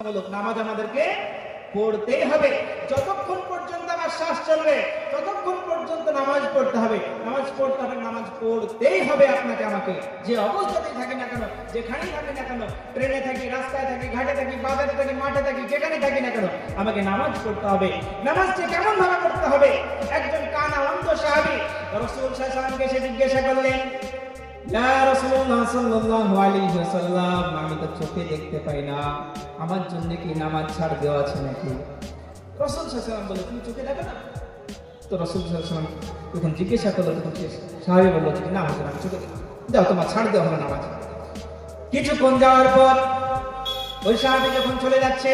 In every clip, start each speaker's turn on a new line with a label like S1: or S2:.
S1: নামাজ আমাদেরকে পড়তেই হবে। যতক্ষণ পর্যন্ত আমার শ্বাস চলবে ততক্ষণ পর্যন্ত নামাজ পড়তে হবে, নামাজ পড়তে হবে, নামাজ পড়তেই হবে আপনাকে আমাকে। যে অবস্থাতেই থাকি না কেন, যেখানেই থাকি না কেন, ট্রেনে থাকি, রাস্তায় থাকি, ঘাটে থাকি, বাজারে থাকি, মাঠে থাকি, যেখানে থাকি না কেন, আমাকে নামাজ পড়তে হবে। নামাজটি কেমন ভাবে পড়তে হবে? একজন কানা অন্ধ সাহাবী রাসূল সাল্লাল্লাহু আলাইহি ওয়াসাল্লামকে এসে জিজ্ঞাসা করলেন, ইয়া রাসূলুল্লাহ সাল্লাল্লাহু আলাইহি ওয়াসাল্লাম, আমি তো চোখে দেখতে পাই না, আমার জন্য কি নামাজ ছাড় দেওয়া আছে নাকি? রাসূল সাল্লাল্লাহু আলাইহি ওয়াসাল্লাম বলে, তুমি চোখে দেখো না? তো রাসূল সাল্লাল্লাহু আলাইহি ওয়াসাল্লাম যখন জিজ্ঞাসা করলো তখন সাহাবী বলল যে না, হুজুর আমি চোখে দেখি। দাও, তোমার ছাড় দেওয়া হলো নামাজ। কিছুক্ষণ যাওয়ার পর ওই সাহাবী যখন চলে যাচ্ছে,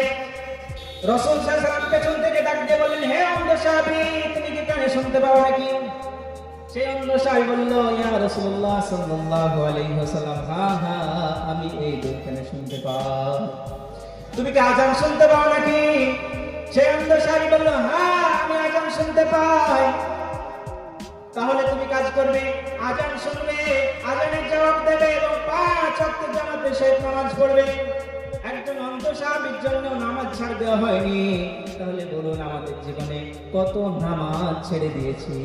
S1: রাসূল সাল্লাল্লাহু আলাইহি ওয়াসাল্লাম পেছন থেকে ডাক দিয়ে বললেন, হে অন্ধ সাহাবী, তুমি কি কানে শুনতে পাও নাকি? সেই অন্ধ সাহাবী বলল, ইয়া রাসূলুল্লাহ সাল্লাল্লাহু আলাইহি ওয়াসাল্লাম, হ্যাঁ আমি এই দুইখানে শুনতে পাই। তুমি কি আযান শুনতে পাও নাকি? সেই অন্ধ সাহাবী বলল, হ্যাঁ আমি আযান শুনতে পাই। তাহলে তুমি কাজ করবে, আযান শুনবে, আযানের জবাব দেবে এবং 5 ওয়াক্ত জামাতের সহিত নামাজ পড়বে। একজন অন্ধ সাহাবীর জন্য নামাজ ছাড় দেওয়া হয়নি, তাহলে বলুন আমাদের জীবনে কত নামাজ ছেড়ে দিয়েছি,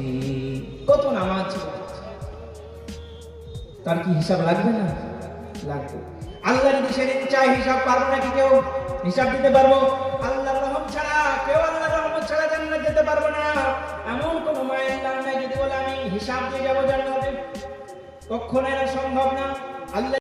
S1: কত নামাজ ছেড়ে দিয়েছি, তার কি হিসাব লাগবে না? লাগবে। আল্লাহ যদি সেদিন চাই হিসাব পারবো নাকি কেউ? হিসাব দিতে পারবো? আল্লাহর রহম ছাড়া কেউ আল্লাহর রহমত ছাড়া জান্নাত যেতে পারবো না। এমন কোন মায়ের নাম নাই যদি বলে আমি হিসাব দিয়ে যাবো জান্নাতে, কখনো এটা সম্ভব না। আল্লাহ